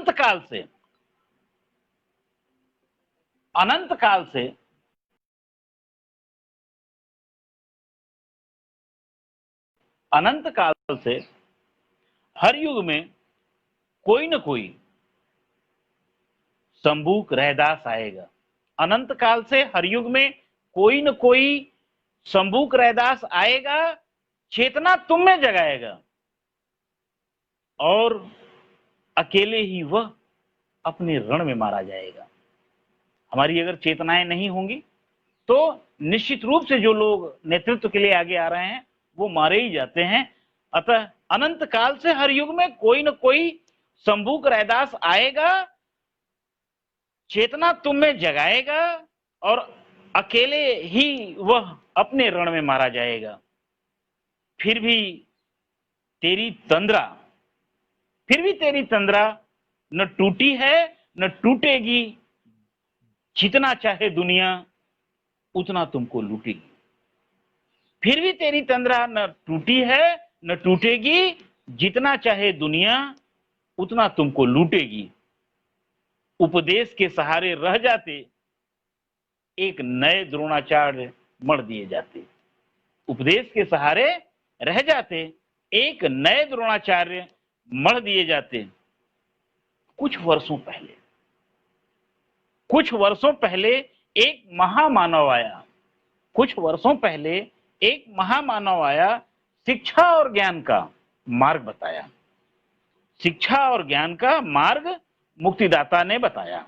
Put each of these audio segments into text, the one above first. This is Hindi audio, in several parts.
अनंत काल से अनंत काल से अनंत काल से हर युग में कोई न कोई संभूक रहदास आएगा। अनंत काल से हर युग में कोई न कोई संभूक रहदास आएगा, चेतना तुम में जगाएगा और अकेले ही वह अपने रण में मारा जाएगा। हमारी अगर चेतनाएं नहीं होंगी तो निश्चित रूप से जो लोग नेतृत्व के लिए आगे आ रहे हैं वो मारे ही जाते हैं। अतः अनंत काल से हर युग में कोई न कोई संभूक रहदास आएगा, चेतना तुम में जगाएगा और अकेले ही वह अपने रण में मारा जाएगा। फिर भी तेरी तंद्रा न टूटी है न टूटेगी, जितना चाहे दुनिया उतना तुमको लूटेगी। फिर भी तेरी तंद्रा न टूटी है न टूटेगी, जितना चाहे दुनिया उतना तुमको लूटेगी। उपदेश के सहारे रह जाते, एक नए द्रोणाचार्य मढ़ दिए जाते। उपदेश के सहारे रह जाते, एक नए द्रोणाचार्य मढ़ दिए जाते। कुछ वर्षों पहले एक महामानव आया। शिक्षा और ज्ञान का मार्ग बताया। शिक्षा और ज्ञान का मार्ग मुक्तिदाता ने बताया।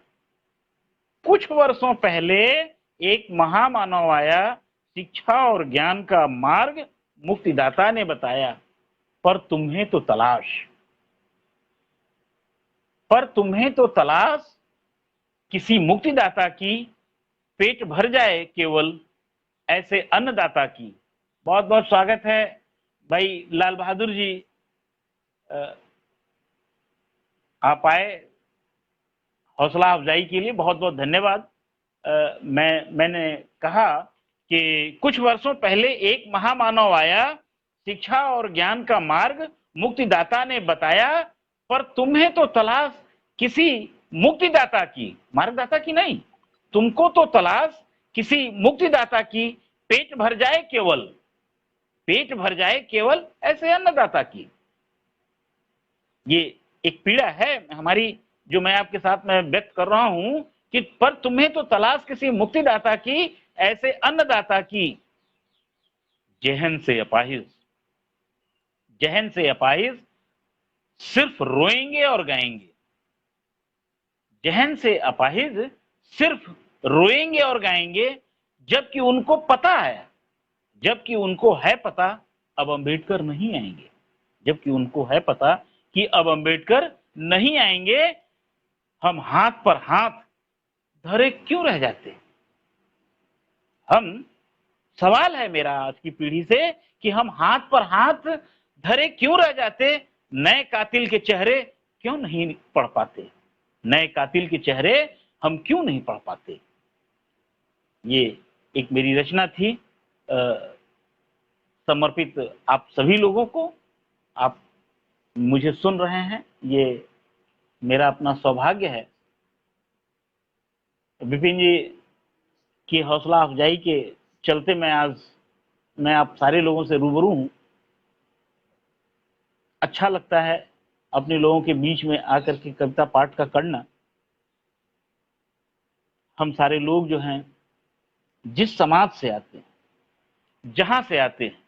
कुछ वर्षों पहले एक महामानव आया, शिक्षा और ज्ञान का मार्ग मुक्तिदाता ने बताया। पर तुम्हें तो तलाश किसी मुक्तिदाता की, पेट भर जाए केवल ऐसे अन्नदाता की। बहुत बहुत स्वागत है भाई लाल बहादुर जी, आप आए, हौसला अफजाई के लिए बहुत बहुत धन्यवाद। मैंने कहा कि कुछ वर्षों पहले एक महामानव आया, शिक्षा और ज्ञान का मार्ग मुक्तिदाता ने बताया। पर तुम्हें तो तलाश किसी मुक्तिदाता की, मार्गदाता की नहीं, तुमको तो तलाश किसी मुक्तिदाता की, पेट भर जाए केवल ऐसे अन्नदाता की। ये एक पीड़ा है हमारी जो मैं आपके साथ में व्यक्त कर रहा हूं कि पर तुम्हें तो तलाश किसी मुक्तिदाता की, ऐसे अन्नदाता की। जहन से अपाहिज सिर्फ रोएंगे और गाएंगे। जहन से अपाहिज सिर्फ रोएंगे और गाएंगे, जबकि उनको है पता अब अंबेडकर नहीं आएंगे। जबकि उनको है पता कि अब अंबेडकर नहीं आएंगे, हम हाथ पर हाथ धरे क्यों रह जाते? सवाल है मेरा आज की पीढ़ी से कि हम हाथ पर हाथ धरे क्यों रह जाते? नए कातिल के चेहरे क्यों नहीं पढ़ पाते? नए कातिल के चेहरे हम क्यों नहीं पढ़ पाते? ये एक मेरी रचना थी, समर्पित आप सभी लोगों को। आप मुझे सुन रहे हैं, ये मेरा अपना सौभाग्य है। विपिन जी की हौसला अफजाई के चलते मैं आप सारे लोगों से रूबरू हूं। अच्छा लगता है अपने लोगों के बीच में आकर के कविता पाठ का करना। हम सारे लोग जो हैं, जिस समाज से आते हैं, जहां से आते हैं,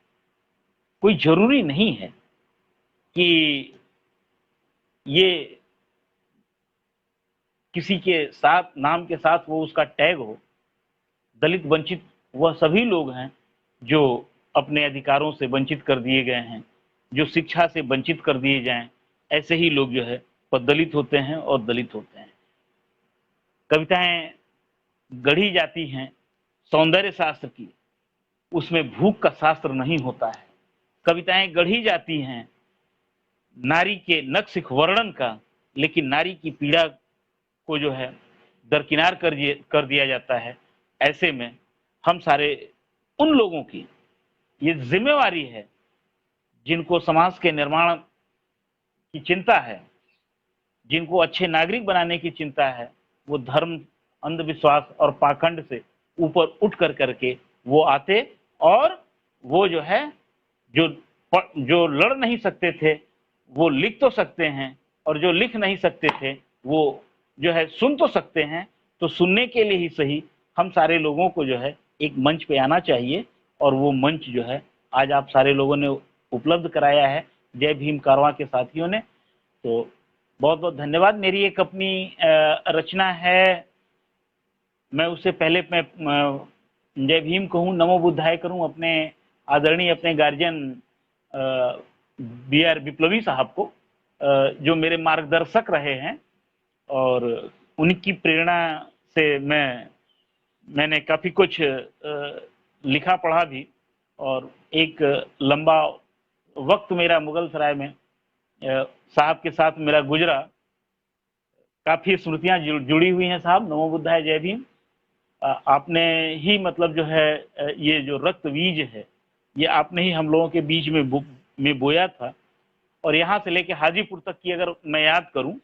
कोई जरूरी नहीं है कि ये किसी के साथ नाम के साथ वो उसका टैग हो। दलित वंचित वह सभी लोग हैं जो अपने अधिकारों से वंचित कर दिए गए हैं, जो शिक्षा से वंचित कर दिए जाएं, ऐसे ही लोग जो है वह दलित होते हैं और दलित होते हैं। कविताएं गढ़ी जाती हैं सौंदर्य शास्त्र की, उसमें भूख का शास्त्र नहीं होता है। कविताएं गढ़ी जाती हैं नारी के नक्शिख वर्णन का, लेकिन नारी की पीड़ा को जो है दरकिनार कर दिया जाता है। ऐसे में हम सारे उन लोगों की ये जिम्मेवारी है जिनको समाज के निर्माण की चिंता है जिनको अच्छे नागरिक बनाने की चिंता है, वो धर्म, अंधविश्वास और पाखंड से ऊपर उठ कर करके वो आते और वो जो है, जो जो लड़ नहीं सकते थे वो लिख तो सकते हैं, और जो लिख नहीं सकते थे वो जो है सुन तो सकते हैं। तो सुनने के लिए ही सही हम सारे लोगों को जो है एक मंच पे आना चाहिए, और वो मंच जो है आज आप सारे लोगों ने उपलब्ध कराया है, जय भीम कारवां के साथियों ने। तो बहुत बहुत धन्यवाद। मेरी एक अपनी रचना है, मैं उससे पहले मैं जय भीम कहूँ, नमो बुद्धाय करूँ अपने आदरणीय अपने गार्जियन बी आर विप्लवी साहब को, जो मेरे मार्गदर्शक रहे हैं, और उनकी प्रेरणा से मैंने काफ़ी कुछ लिखा पढ़ा भी, और एक लंबा वक्त मेरा मुगल सराय में साहब के साथ मेरा गुजरा। काफ़ी स्मृतियाँ जुड़ी हुई हैं साहब। नमो बुद्धाय, जय भीम। आपने ही मतलब जो है ये जो रक्त बीज है, ये आपने ही हम लोगों के बीच में बोया था। और यहाँ से लेके हाजीपुर तक की अगर मैं याद करूँ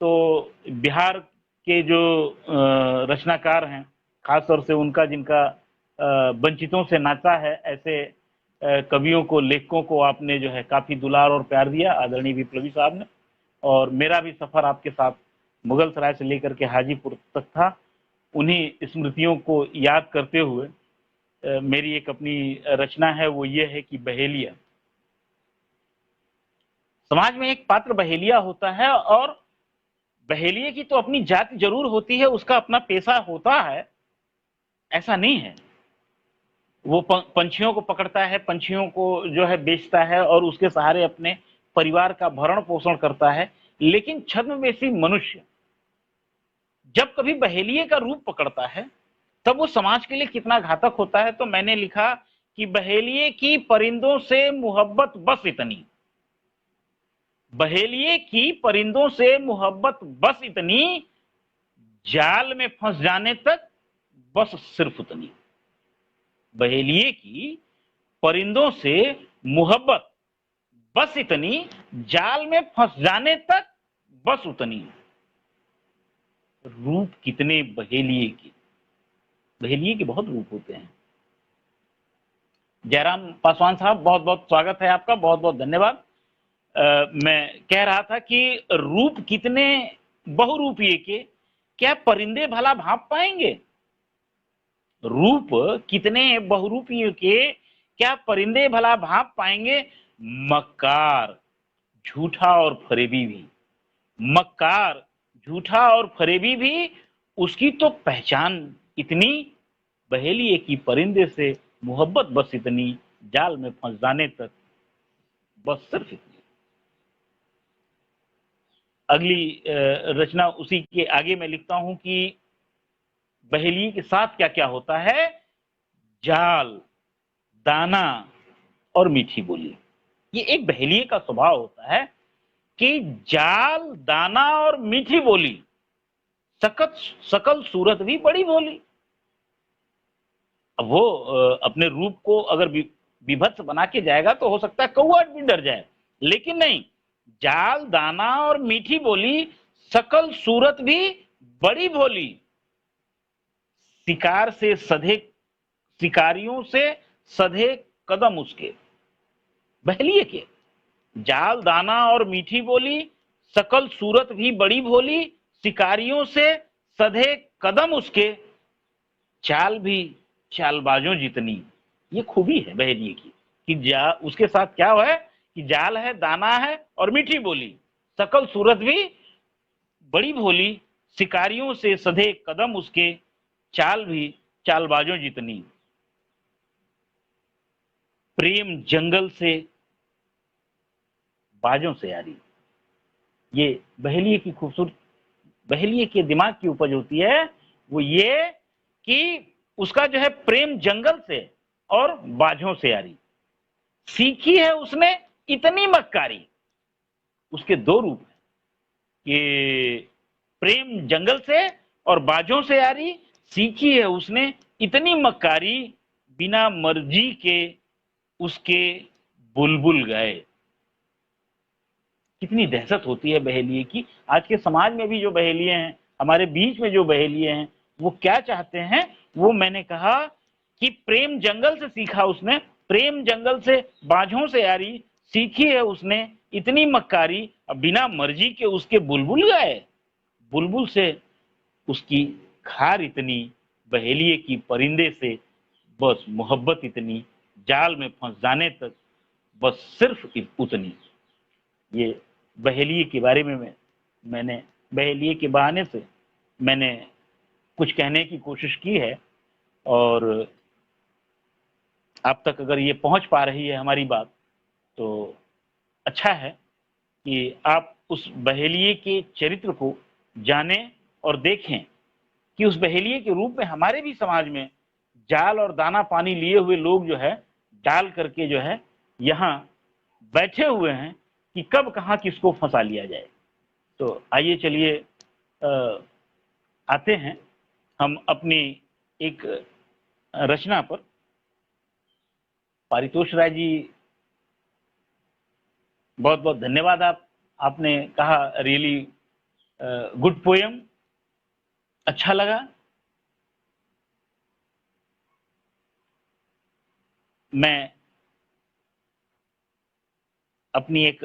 तो बिहार के जो रचनाकार हैं, खासतौर से उनका जिनका वंचितों से नाता है, ऐसे कवियों को, लेखकों को आपने जो है काफ़ी दुलार और प्यार दिया, आदरणीय विप्लवी साहब ने। और मेरा भी सफ़र आपके साथ मुगल सराय से लेकर के हाजीपुर तक था। उन्हीं स्मृतियों को याद करते हुए मेरी एक अपनी रचना है, वो ये है कि बहेलिया। समाज में एक पात्र बहेलिया होता है, और बहेलिये की तो अपनी जाति जरूर होती है, उसका अपना पेशा होता है, ऐसा नहीं है। वो पंछियों को पकड़ता है, पंछियों को जो है बेचता है, और उसके सहारे अपने परिवार का भरण पोषण करता है। लेकिन छद्मवेशी मनुष्य जब कभी बहेलिये का रूप पकड़ता है, तब वो समाज के लिए कितना घातक होता है। तो मैंने लिखा कि बहेलिये की परिंदों से मोहब्बत बस इतनी, बहेलिये की परिंदों से मोहब्बत बस इतनी, जाल में फंस जाने तक बस सिर्फ उतनी। बहेलिये की परिंदों से मोहब्बत बस इतनी, जाल में फंस जाने तक बस उतनी। रूप कितने बहेलिये के, बहेलिये के बहुत रूप होते हैं। जयराम पासवान साहब, बहुत बहुत स्वागत है आपका, बहुत बहुत धन्यवाद। मैं कह रहा था कि रूप कितने बहुरूपीय के, क्या परिंदे भला भाप पाएंगे? रूप कितने बहुरूपीय के, क्या परिंदे भला भाप पाएंगे? मक्कार, झूठा और फरेबी भी, मक्कार, झूठा और फरेबी भी, उसकी तो पहचान इतनी, बहेलिये की परिंदे से मोहब्बत बस इतनी, जाल में फंस जाने तक बस सिर्फ इतनी। अगली रचना उसी के आगे मैं लिखता हूं कि बहेलिये के साथ क्या क्या होता है। जाल, दाना और मीठी बोली। ये एक बहेलिये का स्वभाव होता है कि जाल, दाना और मीठी बोली, सकल सूरत भी बड़ी भोली। अब वो अपने रूप को अगर विभत्स बना के जाएगा तो हो सकता है कौआ भी डर जाए, लेकिन नहीं, जाल, दाना और मीठी बोली, सकल सूरत भी बड़ी भोली। शिकार से सधे, शिकारियों से सधे कदम उसके, बहेलिये के। जाल, दाना और मीठी बोली, सकल सूरत भी बड़ी भोली, शिकारियों से सधे कदम उसके, चाल भी चालबाजों जितनी। ये खूबी है बहेलिये की कि उसके साथ क्या है कि जाल है, दाना है और मीठी बोली, सकल सूरत भी बड़ी भोली, शिकारियों से सधे कदम उसके, चाल भी चालबाजों जितनी। प्रेम जंगल से बाजों से यारी। ये बहेलिये की खूबसूरत, बहेलिये के दिमाग की उपज होती है, वो ये कि उसका जो है प्रेम जंगल से और बाजों से यारी। सीखी है उसने इतनी मक्कारी। उसके दो रूप हैं, ये प्रेम जंगल से और बाजों से यारी। सीखी है उसने इतनी मक्कारी, बिना मर्जी के उसके बुलबुल गए। कितनी दहशत होती है बहेलिये की। आज के समाज में भी जो बहेलिये हैं, हमारे बीच में जो बहेलिये हैं, वो क्या चाहते हैं? वो मैंने कहा कि प्रेम जंगल से सीखा उसने, प्रेम जंगल से बाझों से यारी सीखी है उसने, इतनी मक्कारी अब बिना मर्जी के उसके बुलबुल गाए, बुलबुल से उसकी खार इतनी, बहेलिये की परिंदे से बस मोहब्बत इतनी, जाल में फंस जाने तक बस सिर्फ उतनी। ये बहेलिये के बारे में मैंने बहेलिये के बहाने से मैंने कुछ कहने की कोशिश की है, और आप तक अगर ये पहुंच पा रही है हमारी बात तो अच्छा है कि आप उस बहेलिये के चरित्र को जानें और देखें कि उस बहेलिये के रूप में हमारे भी समाज में जाल और दाना पानी लिए हुए लोग जो है डाल करके जो है यहाँ बैठे हुए हैं कि कब कहाँ किसको फंसा लिया जाए। तो आइए चलिए आते हैं हम अपनी एक रचना पर। पारितोष राय जी, बहुत बहुत धन्यवाद। आपने कहा रियली गुड पोएम, अच्छा लगा। मैं अपनी एक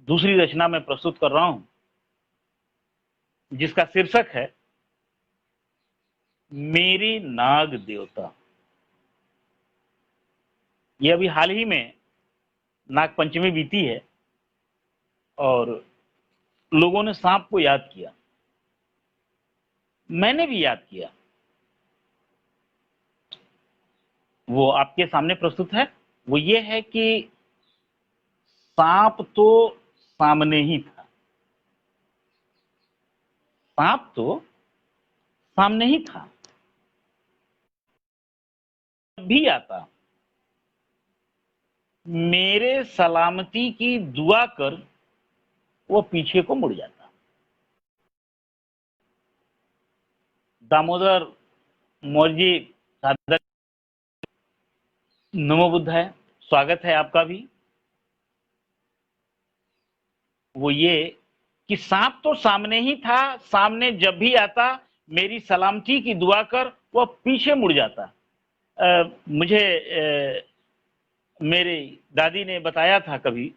दूसरी रचना में प्रस्तुत कर रहा हूं जिसका शीर्षक है मेरे नाग देवता। ये अभी हाल ही में नाग पंचमी बीती है और लोगों ने सांप को याद किया, मैंने भी याद किया। वो आपके सामने प्रस्तुत है। वो ये है कि सांप तो सामने ही था, सांप तो सामने ही था, भी आता मेरे सलामती की दुआ कर वो पीछे को मुड़ जाता। दामोदर मौर्य सादर, नमो बुद्धाय, स्वागत है आपका भी। वो ये कि सांप तो सामने ही था, सामने जब भी आता मेरी सलामती की दुआ कर वह पीछे मुड़ जाता। मुझे मेरी दादी ने बताया था कभी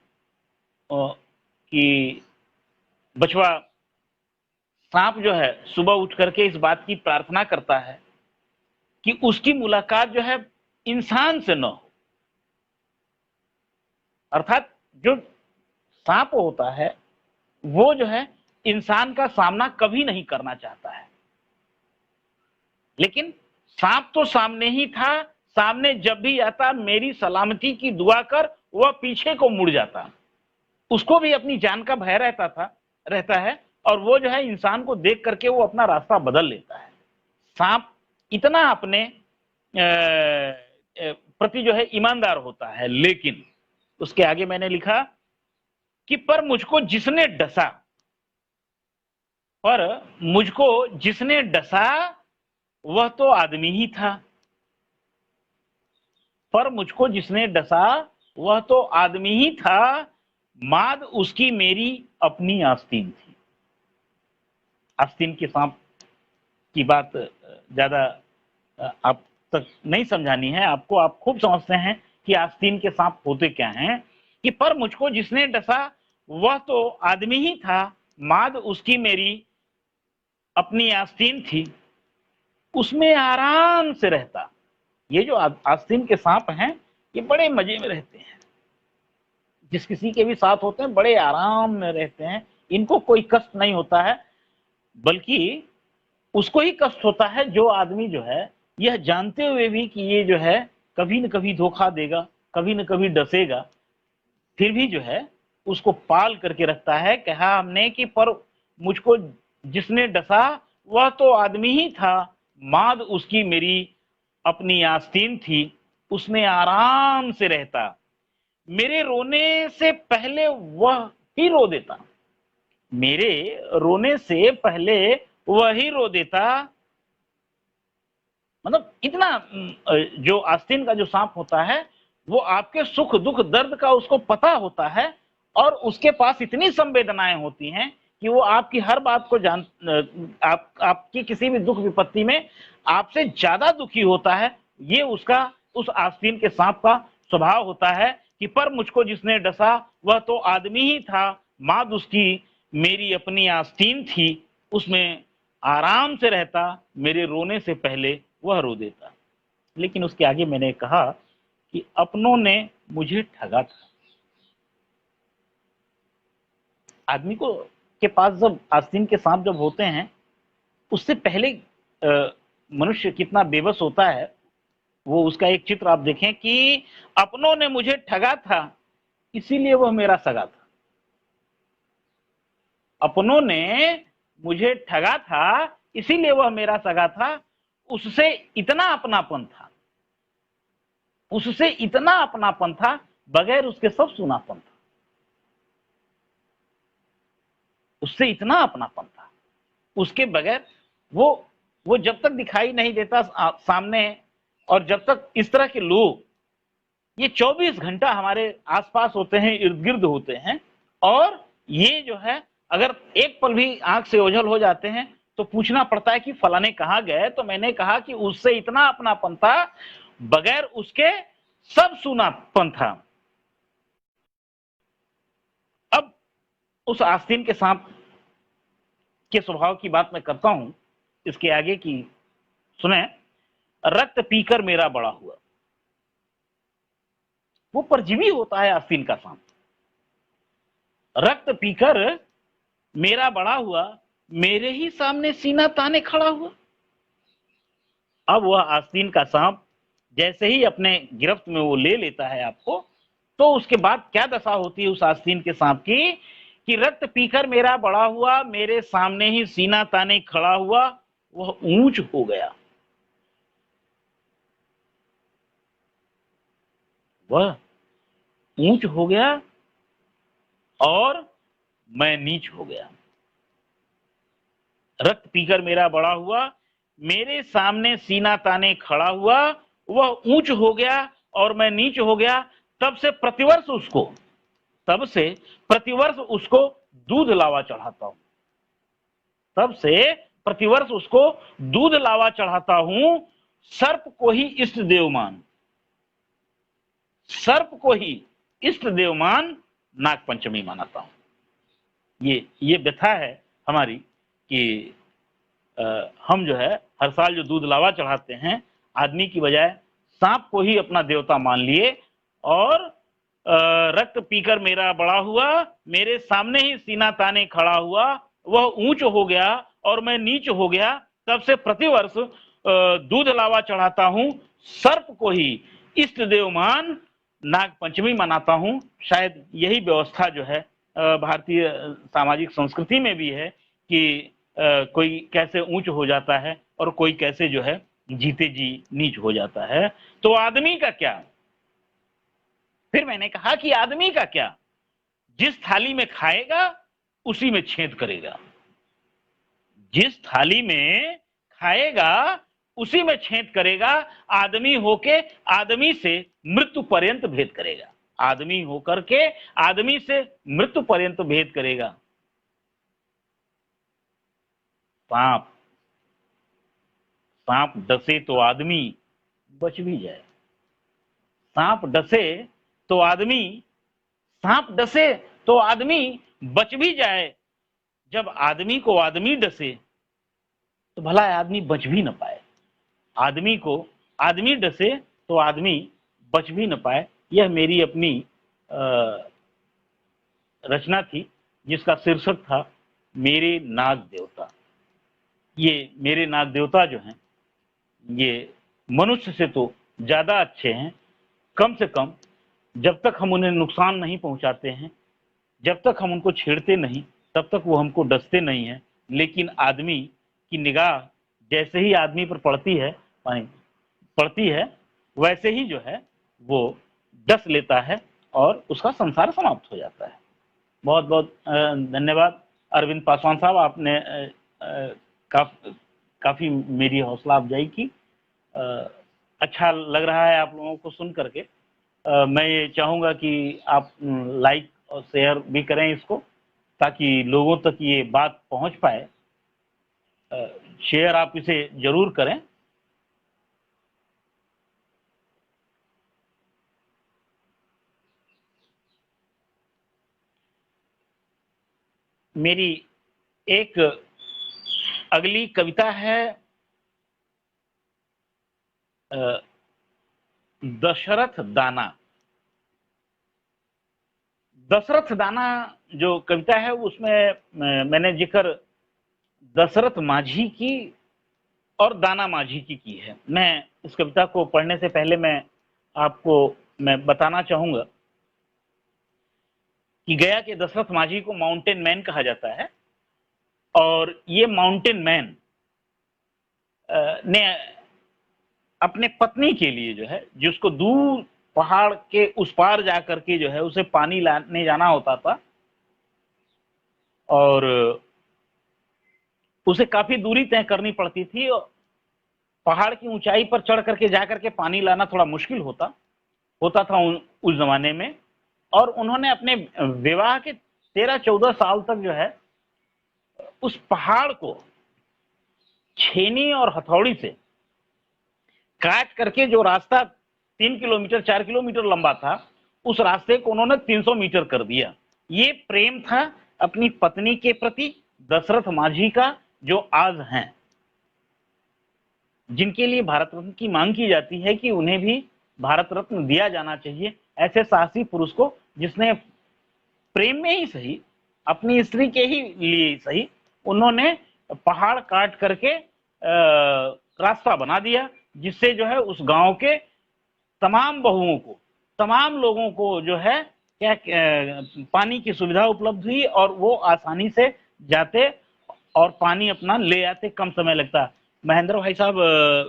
कि बचवा, सांप जो है सुबह उठ करके इस बात की प्रार्थना करता है कि उसकी मुलाकात जो है इंसान से न हो। अर्थात जो सांप होता है वो जो है इंसान का सामना कभी नहीं करना चाहता है, लेकिन सांप तो सामने ही था, सामने जब भी आता मेरी सलामती की दुआ कर वह पीछे को मुड़ जाता। उसको भी अपनी जान का भय रहता है और वो जो है इंसान को देख करके वो अपना रास्ता बदल लेता है। सांप इतना अपने प्रति जो है ईमानदार होता है, लेकिन उसके आगे मैंने लिखा कि पर मुझको जिसने डसा वह तो आदमी ही था, पर मुझको जिसने डसा वह तो आदमी ही था, माद उसकी मेरी अपनी आस्तीन थी। आस्तीन के सांप की बात ज्यादा आप तक नहीं समझानी है आपको, आप खूब समझते हैं कि आस्तीन के सांप होते क्या हैं। कि पर मुझको जिसने डसा वह तो आदमी ही था, माद उसकी मेरी अपनी आस्तीन थी, उसमें आराम से रहता। ये जो आस्तीन के सांप हैं ये बड़े मजे में रहते हैं, जिस किसी के भी साथ होते हैं बड़े आराम में रहते हैं, इनको कोई कष्ट नहीं होता है, बल्कि उसको ही कष्ट होता है जो आदमी जो है यह जानते हुए भी कि ये जो है कभी न कभी धोखा देगा, कभी न कभी डसेगा, फिर भी जो है उसको पाल करके रखता है। कहा हमने कि पर मुझको जिसने डसा वह तो आदमी ही था, माद उसकी मेरी अपनी आस्तीन थी, उसमें आराम से रहता, मेरे रोने से पहले वह ही रो देता, मेरे रोने से पहले वह ही रो देता। मतलब इतना जो आस्तीन का जो सांप होता है वो आपके सुख दुख दर्द का उसको पता होता है और उसके पास इतनी संवेदनाएं होती हैं कि वो आपकी हर बात को आपकी किसी भी दुख विपत्ति में आपसे ज्यादा दुखी होता है। ये उसका, उस आस्तीन के सांप का स्वभाव होता है कि पर मुझको जिसने डसा वह तो आदमी ही था, माद उसकी मेरी अपनी आस्तीन थी, उसमें आराम से रहता, मेरे रोने से पहले वह रो देता। लेकिन उसके आगे मैंने कहा कि अपनों ने मुझे ठगा था। आदमी को के पास जब आस्तीन के सांप जब होते हैं, उससे पहले मनुष्य कितना बेबस होता है। वो उसका एक चित्र आप देखें कि अपनों ने मुझे ठगा था, इसीलिए वह मेरा सगा था। अपनों ने मुझे ठगा था, इसीलिए वह मेरा सगा था। उससे इतना अपनापन था, उससे इतना अपनापन था, बगैर उसके सब सुनापन था। उससे इतना अपनापन था, उसके बगैर वो जब तक दिखाई नहीं देता सामने, और जब तक इस तरह के लोग ये 24 घंटा हमारे आसपास होते हैं, इर्द गिर्द होते हैं, और ये जो है अगर एक पल भी आंख से ओझल हो जाते हैं तो पूछना पड़ता है कि फलाने कहाँ गए। तो मैंने कहा कि उससे इतना अपनापन था, बगैर उसके सब सुनापन था। अब उस आस्तीन के सांप के स्वभाव की बात मैं करता हूं, इसके आगे की सुने। रक्त पीकर मेरा बड़ा हुआ, वो परजीवी होता है आस्तीन का सांप। रक्त पीकर मेरा बड़ा हुआ, मेरे ही सामने सीना ताने खड़ा हुआ। अब वह आस्तीन का सांप जैसे ही अपने गिरफ्त में वो ले लेता है आपको, तो उसके बाद क्या दशा होती है उस आस्तीन के सांप की कि रक्त पीकर मेरा बड़ा हुआ, मेरे सामने ही सीना ताने खड़ा हुआ, वह ऊंच हो गया। वह ऊंच हो गया और मैं नीच हो गया। रक्त पीकर मेरा बड़ा हुआ, मेरे सामने सीना ताने खड़ा हुआ, वह ऊंच हो गया और मैं नीच हो गया। तब से प्रतिवर्ष उसको दूध लावा चढ़ाता हूं। तब से प्रतिवर्ष उसको दूध लावा चढ़ाता हूं। सर्प को ही इष्ट देव मान, सर्प को ही इष्ट देव मान नाग पंचमी मनाता हूं। ये व्यथा है हमारी कि हम जो है हर साल जो दूध लावा चढ़ाते हैं, आदमी की बजाय सांप को ही अपना देवता मान लिए, और रक्त पीकर मेरा बड़ा हुआ, मेरे सामने ही सीना ताने खड़ा हुआ, वह ऊंच हो गया और मैं नीच हो गया। तब से प्रतिवर्ष दूध लावा चढ़ाता हूं, सर्प को ही इष्ट देव मान नाग पंचमी मनाता हूं। शायद यही व्यवस्था जो है भारतीय सामाजिक संस्कृति में भी है कि कोई कैसे ऊंच हो जाता है और कोई कैसे जो है जीते जी नीच हो जाता है। तो आदमी का क्या, फिर मैंने कहा कि आदमी का क्या, जिस थाली में खाएगा उसी में छेद करेगा। जिस थाली में खाएगा उसी में छेद करेगा। आदमी होके आदमी से मृत्यु पर्यंत भेद करेगा। आदमी होकर के आदमी से मृत्यु पर्यंत भेद करेगा। सांप सांप डसे तो आदमी बच भी जाए। सांप डसे तो आदमी सांप डसे तो आदमी बच भी जाए। जब आदमी को आदमी डसे तो भला आदमी बच भी न पाए। आदमी को आदमी डसे तो आदमी बच भी न पाए। यह मेरी अपनी रचना थी जिसका शीर्षक था मेरे नाग देवता। ये मेरे नाग देवता जो हैं ये मनुष्य से तो ज्यादा अच्छे हैं। कम से कम जब तक हम उन्हें नुकसान नहीं पहुंचाते हैं, जब तक हम उनको छेड़ते नहीं, तब तक वो हमको डसते नहीं है। लेकिन आदमी की निगाह जैसे ही आदमी पर पड़ती है वैसे ही जो है वो डस लेता है और उसका संसार समाप्त हो जाता है। बहुत बहुत धन्यवाद अरविंद पासवान साहब, आपने काफी मेरी हौसला अफजाई की। अच्छा लग रहा है आप लोगों को सुन करके। मैं ये चाहूंगा कि आप लाइक और शेयर भी करें इसको, ताकि लोगों तक ये बात पहुंच पाए। शेयर आप इसे जरूर करें। मेरी एक अगली कविता है दशरथ दाना। दशरथ दाना जो कविता है उसमें मैंने जिक्र दशरथ माझी की और दाना माझी की है। मैं इस कविता को पढ़ने से पहले मैं बताना चाहूंगा कि गया के दशरथ माझी को माउंटेन मैन कहा जाता है, और ये माउंटेन मैन ने अपने पत्नी के लिए जो है, जिसको दूर पहाड़ के उस पार जाकर के जो है उसे पानी लाने जाना होता था, और उसे काफी दूरी तय करनी पड़ती थी। पहाड़ की ऊंचाई पर चढ़ करके जाकर के पानी लाना थोड़ा मुश्किल होता था उस जमाने में। और उन्होंने अपने विवाह के 13-14 साल तक जो है उस पहाड़ को छेनी और हथौड़ी से काट करके, जो रास्ता 3 किलोमीटर 4 किलोमीटर लंबा था, उस रास्ते को उन्होंने 300 मीटर कर दिया। ये प्रेम था अपनी पत्नी के प्रति दशरथ माझी का, जो आज हैं, जिनके लिए भारत रत्न की मांग की जाती है कि उन्हें भी भारत रत्न दिया जाना चाहिए। ऐसे साहसी पुरुष को, जिसने प्रेम में ही सही, अपनी स्त्री के ही लिए ही सही, उन्होंने पहाड़ काट करके रास्ता बना दिया, जिससे जो है उस गांव के तमाम बहुओं को, तमाम लोगों को जो है क्या पानी की सुविधा उपलब्ध हुई, और वो आसानी से जाते और पानी अपना ले आते, कम समय लगता। महेंद्र भाई साहब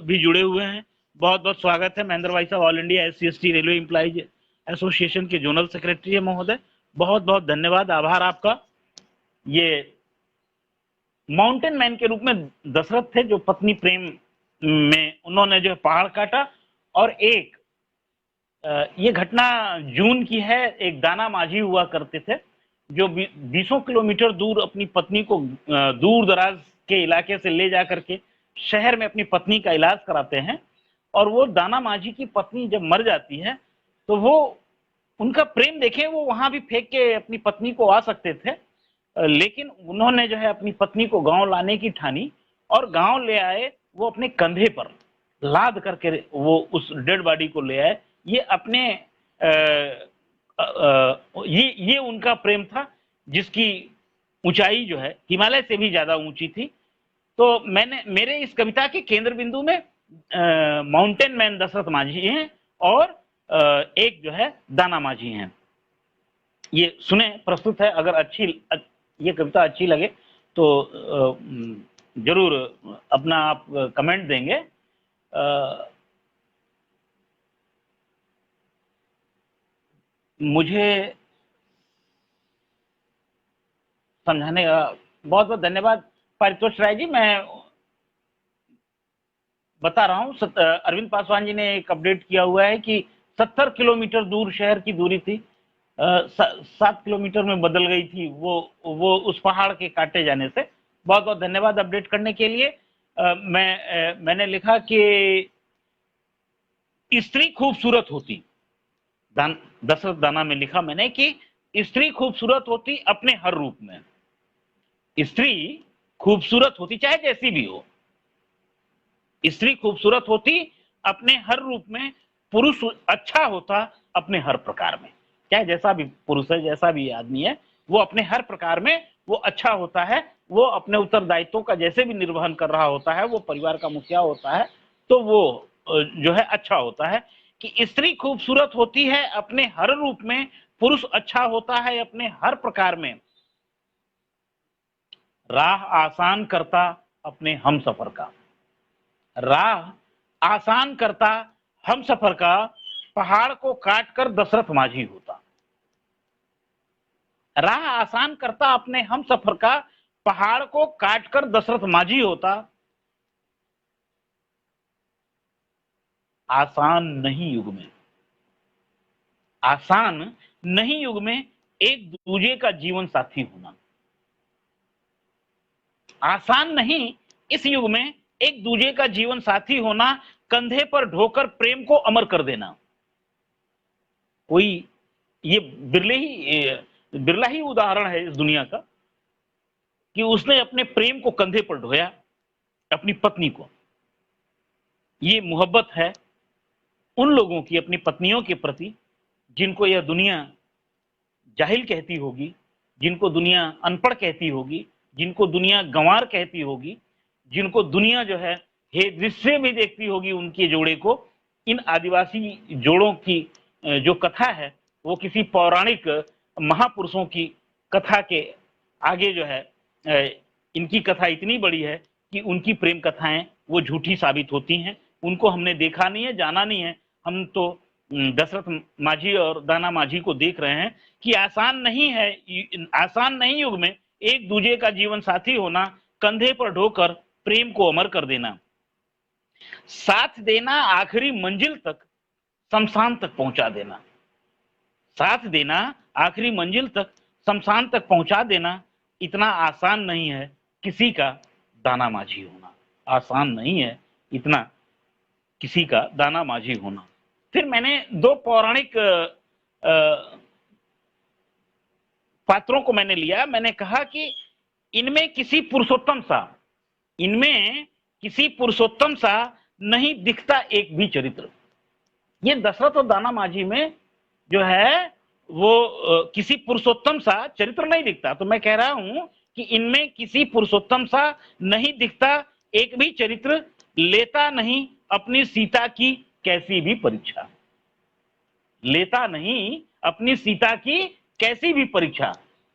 भी जुड़े हुए हैं, बहुत बहुत स्वागत है महेंद्र भाई साहब। All India SC/ST railway employees association के जोनल सेक्रेटरी है महोदय, बहुत बहुत धन्यवाद, आभार आपका। ये माउंटेन मैन के रूप में दशरथ थे, जो पत्नी प्रेम में उन्होंने जो पहाड़ काटा। और एक ये घटना जून की है। एक दाना माझी हुआ करते थे, जो 20 किलोमीटर दूर अपनी पत्नी को दूर दराज के इलाके से ले जाकर के शहर में अपनी पत्नी का इलाज कराते हैं। और वो दाना माझी की पत्नी जब मर जाती है, तो वो उनका प्रेम देखें, वो वहां भी फेंक के अपनी पत्नी को आ सकते थे, लेकिन उन्होंने जो है अपनी पत्नी को गांव लाने की ठानी, और गांव ले आए। वो अपने कंधे पर लाद करके वो उस डेड बॉडी को ले आए। ये अपने ये उनका प्रेम था, जिसकी ऊंचाई जो है हिमालय से भी ज्यादा ऊंची थी। तो मेरे इस कविता के केंद्र बिंदु में माउंटेन मैन दशरथ माझी हैं, और एक जो है दाना माझी हैं। ये सुने, प्रस्तुत है। अगर ये कविता अच्छी लगे तो जरूर अपना आप कमेंट देंगे। मुझे समझाने का बहुत बहुत धन्यवाद पारितोष राय जी। मैं बता रहा हूं, अरविंद पासवान जी ने एक अपडेट किया हुआ है कि 70 किलोमीटर दूर शहर की दूरी थी, 7 किलोमीटर में बदल गई थी वो उस पहाड़ के काटे जाने से। बहुत बहुत धन्यवाद अपडेट करने के लिए। मैंने लिखा कि स्त्री खूबसूरत होती, दशरथ दाना में लिखा मैंने कि स्त्री खूबसूरत होती अपने हर रूप में। स्त्री खूबसूरत होती चाहे जैसी भी हो, स्त्री खूबसूरत होती अपने हर रूप में, पुरुष अच्छा होता अपने हर प्रकार में। चाहे जैसा भी पुरुष है, जैसा भी आदमी है, वो अपने हर प्रकार में वो अच्छा होता है। वो अपने उत्तरदायित्वों का जैसे भी निर्वहन कर रहा होता है, वो परिवार का मुखिया होता है, तो वो जो है अच्छा होता है। कि स्त्री खूबसूरत होती है अपने हर रूप में, पुरुष अच्छा होता है अपने हर प्रकार में। राह आसान करता अपने हम सफर का, राह आसान करता हम सफर का, पहाड़ को काटकर दशरथ माझी होता। राह आसान करता अपने हम सफर का, पहाड़ को काटकर दशरथ माझी होता। आसान नहीं युग में, आसान नहीं युग में एक दूजे का जीवन साथी होना आसान नहीं। इस युग में एक दूजे का जीवन साथी होना, कंधे पर ढोकर प्रेम को अमर कर देना, कोई ये बिरला ही उदाहरण है इस दुनिया का कि उसने अपने प्रेम को कंधे पर ढोया, अपनी पत्नी को। ये मोहब्बत है उन लोगों की अपनी पत्नियों के प्रति जिनको यह दुनिया जाहिल कहती होगी, जिनको दुनिया अनपढ़ कहती होगी, जिनको दुनिया गंवार कहती होगी, जिनको दुनिया जो है हे दृश्य भी देखती होगी उनके जोड़े को। इन आदिवासी जोड़ों की जो कथा है वो किसी पौराणिक महापुरुषों की कथा के आगे जो है इनकी कथा इतनी बड़ी है कि उनकी प्रेम कथाएं वो झूठी साबित होती हैं। उनको हमने देखा नहीं है, जाना नहीं है। हम तो दशरथ माझी और दाना माझी को देख रहे हैं कि आसान नहीं युग में एक दूजे का जीवन साथी होना, कंधे पर ढोकर प्रेम को अमर कर देना, साथ देना आखिरी मंजिल तक, शमशान तक पहुंचा देना। साथ देना आखिरी मंजिल तक, शमशान तक पहुंचा देना इतना आसान नहीं है किसी का दाना माझी होना। आसान नहीं है इतना किसी का दाना माझी होना। फिर मैंने दो पौराणिक पात्रों को मैंने लिया। मैंने कहा कि इनमें किसी पुरुषोत्तम सा नहीं दिखता एक भी चरित्र। ये दशरथ और दाना माझी में जो है वो किसी पुरुषोत्तम सा चरित्र नहीं दिखता। तो मैं कह रहा हूं कि इनमें किसी पुरुषोत्तम सा नहीं दिखता एक भी चरित्र, लेता नहीं अपनी सीता की कैसी भी परीक्षा। लेता नहीं अपनी सीता की कैसी भी परीक्षा।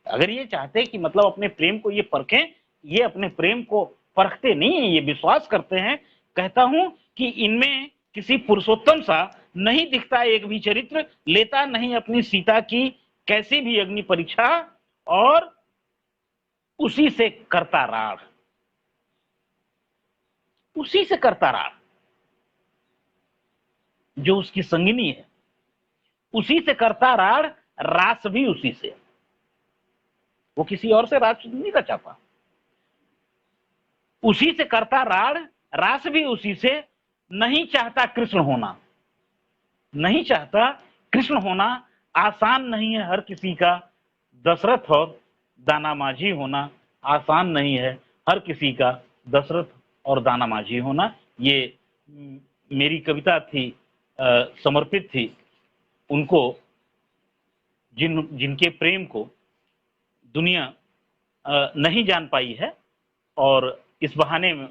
अगर ये चाहते कि मतलब अपने प्रेम को ये परखें, ये अपने प्रेम को परखते नहीं है, ये विश्वास करते हैं। कहता हूं कि इनमें किसी पुरुषोत्तम सा नहीं दिखता एक भी चरित्र, लेता नहीं अपनी सीता की कैसी भी अग्नि परीक्षा, और उसी से करता राड़। उसी से करता राड़ जो उसकी संगिनी है, उसी से करता राड़, रास भी उसी से। वो किसी और से रास नहीं का चाहता, उसी से करता राड़, रास भी उसी से। नहीं चाहता कृष्ण होना, नहीं चाहता कृष्ण होना आसान नहीं है हर किसी का। दशरथ और दाना माझी होना आसान नहीं है हर किसी का। दशरथ और दाना माझी होना। ये मेरी कविता थी, समर्पित थी उनको जिनके प्रेम को दुनिया नहीं जान पाई है। और इस बहाने में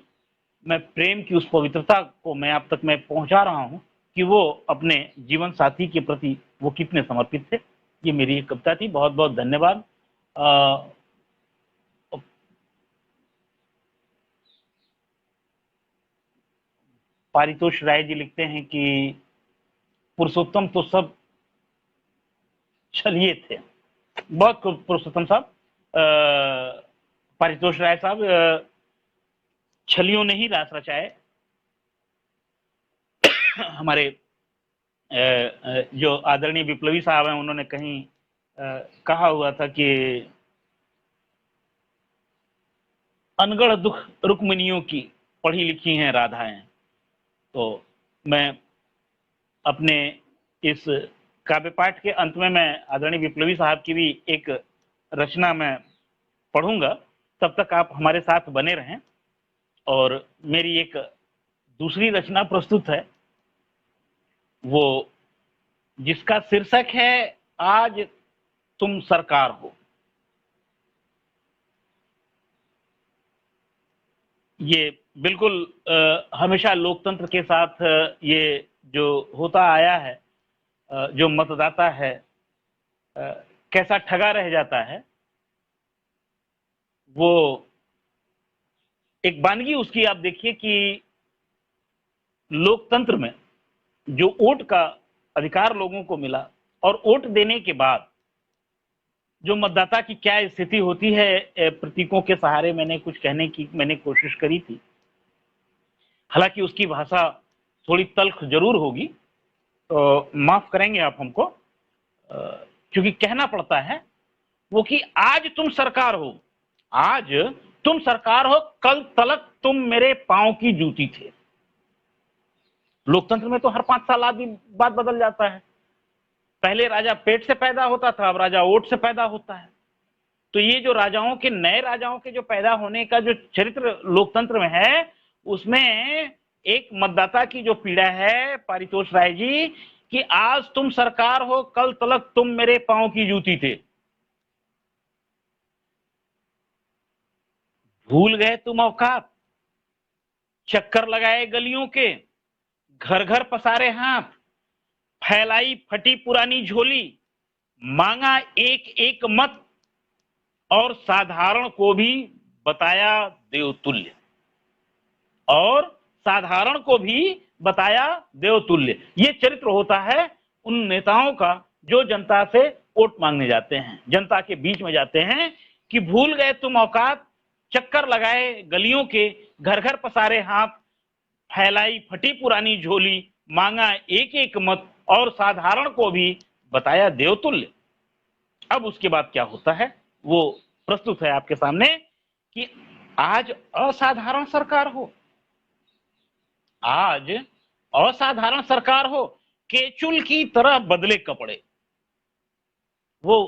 मैं प्रेम की उस पवित्रता को मैं आप तक मैं पहुंचा रहा हूं कि वो अपने जीवन साथी के प्रति वो कितने समर्पित थे। ये मेरी एक कविता थी। बहुत बहुत धन्यवाद। पारितोष राय जी लिखते हैं कि पुरुषोत्तम तो सब छलिए थे। बहुत खूब पुरुषोत्तम साहब, पारितोष राय साहब, छलियों ने ही रास रचाए। हमारे जो आदरणीय विप्लवी साहब हैं उन्होंने कहीं कहा हुआ था कि अनगढ़ दुख रुक्मिणियों की पढ़ी लिखी हैं राधाएं। तो मैं अपने इस काव्य पाठ के अंत में मैं आदरणीय विप्लवी साहब की भी एक रचना मैं पढ़ूंगा। तब तक आप हमारे साथ बने रहें। और मेरी एक दूसरी रचना प्रस्तुत है, वो जिसका शीर्षक है आज तुम सरकार हो। ये बिल्कुल हमेशा लोकतंत्र के साथ ये जो होता आया है, जो मतदाता है कैसा ठगा रह जाता है। वो एक वानगी उसकी आप देखिए कि लोकतंत्र में जो वोट का अधिकार लोगों को मिला और वोट देने के बाद जो मतदाता की क्या स्थिति होती है, प्रतीकों के सहारे मैंने कुछ कहने की मैंने कोशिश करी थी। हालांकि उसकी भाषा थोड़ी तल्ख जरूर होगी, तो माफ करेंगे आप हमको, क्योंकि कहना पड़ता है वो कि आज तुम सरकार हो, आज तुम सरकार हो, कल तलक तुम मेरे पांव की जूती थे। लोकतंत्र में तो हर 5 साल आदि बात बदल जाता है। पहले राजा पेट से पैदा होता था, अब राजा वोट से पैदा होता है। तो ये जो राजाओं के, नए राजाओं के जो पैदा होने का जो चरित्र लोकतंत्र में है, उसमें एक मतदाता की जो पीड़ा है पारितोष राय जी, कि आज तुम सरकार हो, कल तलक तुम मेरे पांव की जूती थे। भूल गए तुम औकात, चक्कर लगाए गलियों के, घर घर पसारे हाथ, फैलाई फटी पुरानी झोली, मांगा एक एक मत, और साधारण को भी बताया देवतुल्य, और साधारण को भी बताया देवतुल्य। ये चरित्र होता है उन नेताओं का जो जनता से वोट मांगने जाते हैं, जनता के बीच में जाते हैं, कि भूल गए तुम औकात, चक्कर लगाए गलियों के, घर घर पसारे हाथ, फैलाई फटी पुरानी झोली, मांगा एक एक मत, और साधारण को भी बताया देवतुल्य। अब उसके बाद क्या होता है वो प्रस्तुत है आपके सामने, कि आज असाधारण सरकार हो, आज असाधारण सरकार हो, केचुल की तरह बदले कपड़े। वो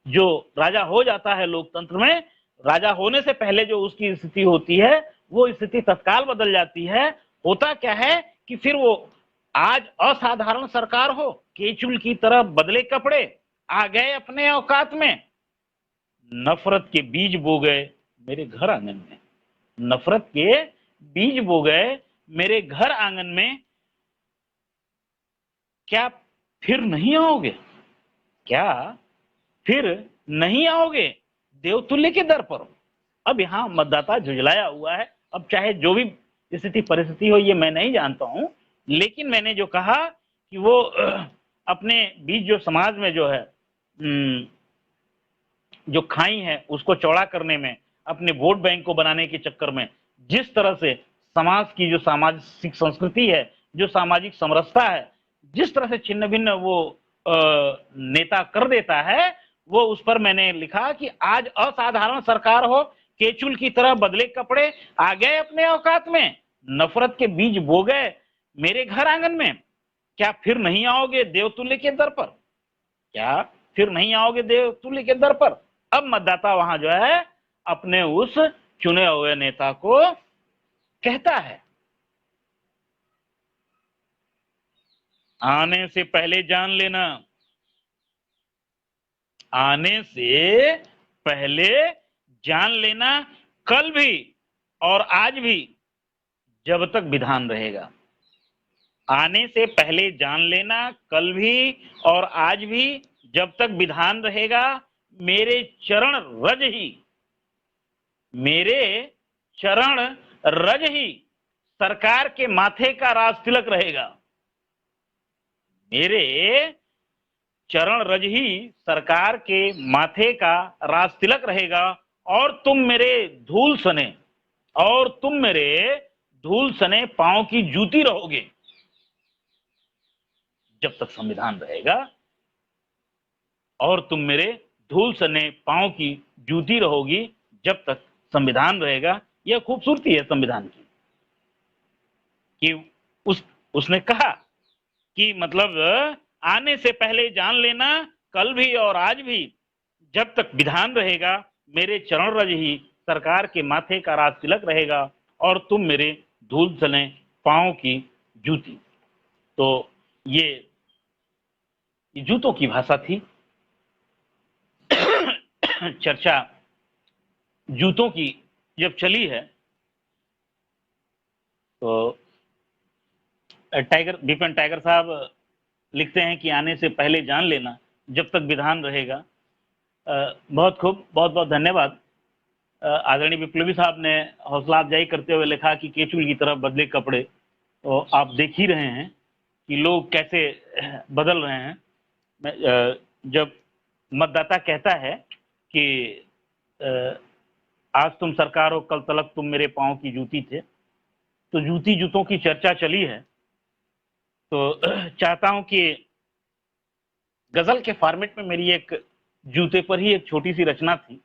जो राजा हो जाता है लोकतंत्र में, राजा होने से पहले जो उसकी स्थिति होती है, वो स्थिति तत्काल बदल जाती है। होता क्या है कि फिर वो आज असाधारण सरकार हो, केचुल की तरह बदले कपड़े, आ गए अपने औकात में, नफरत के बीज बो गए मेरे घर आंगन में, नफरत के बीज बो गए मेरे घर आंगन में, क्या फिर नहीं आओगे, क्या फिर नहीं आओगे देवतुल्य के दर पर। अब यहां मतदाता झुंझलाया हुआ है। अब चाहे जो भी स्थिति परिस्थिति हो, ये मैं नहीं जानता हूं, लेकिन मैंने जो कहा कि वो अपने बीच जो समाज में जो है जो खाई है उसको चौड़ा करने में, अपने वोट बैंक को बनाने के चक्कर में, जिस तरह से समाज की जो सामाजिक संस्कृति है, जो सामाजिक समरसता है, जिस तरह से छिन्न भिन्न वो नेता कर देता है, वो उस पर मैंने लिखा कि आज असाधारण सरकार हो, केचुल की तरह बदले कपड़े, आ गए अपने औकात में, नफरत के बीज बो गए मेरे घर आंगन में, क्या फिर नहीं आओगे देवतुल्य के दर पर, क्या फिर नहीं आओगे देवतुल्य के दर पर। अब मतदाता वहां जो है अपने उस चुने हुए नेता को कहता है, आने से पहले जान लेना, आने से पहले जान लेना, कल भी और आज भी जब तक विधान रहेगा। आने से पहले जान लेना, कल भी और आज भी जब तक विधान रहेगा, मेरे चरण रज ही, मेरे चरण रज ही सरकार के माथे का राज तिलक रहेगा, मेरे चरण रज ही सरकार के माथे का राज तिलक रहेगा, और तुम मेरे धूल सने, और तुम मेरे धूल सने पांव की जूती रहोगे जब तक संविधान रहेगा, और तुम मेरे धूल सने पांव की जूती रहोगी जब तक संविधान रहेगा। यह खूबसूरती है संविधान की, कि उसने कहा कि मतलब आने से पहले जान लेना, कल भी और आज भी जब तक विधान रहेगा, मेरे चरण रज ही सरकार के माथे का राज तिलक रहेगा, और तुम मेरे धूल सने पांव की जूती। तो ये जूतों की भाषा थी। चर्चा जूतों की जब चली है, तो बिपिन टाइगर साहब लिखते हैं कि आने से पहले जान लेना जब तक विधान रहेगा। बहुत खूब, बहुत बहुत धन्यवाद। आदरणीय विप्लवी साहब ने हौसला अफजाई करते हुए लिखा कि केचुल की तरह बदले कपड़े। तो आप देख ही रहे हैं कि लोग कैसे बदल रहे हैं। जब मतदाता कहता है कि आज तुम सरकार हो, कल तलक तुम मेरे पांव की जूती थे, तो जूती जूतों की चर्चा चली है, तो चाहता हूं कि गजल के फॉर्मेट में मेरी एक जूते पर ही एक छोटी सी रचना थी।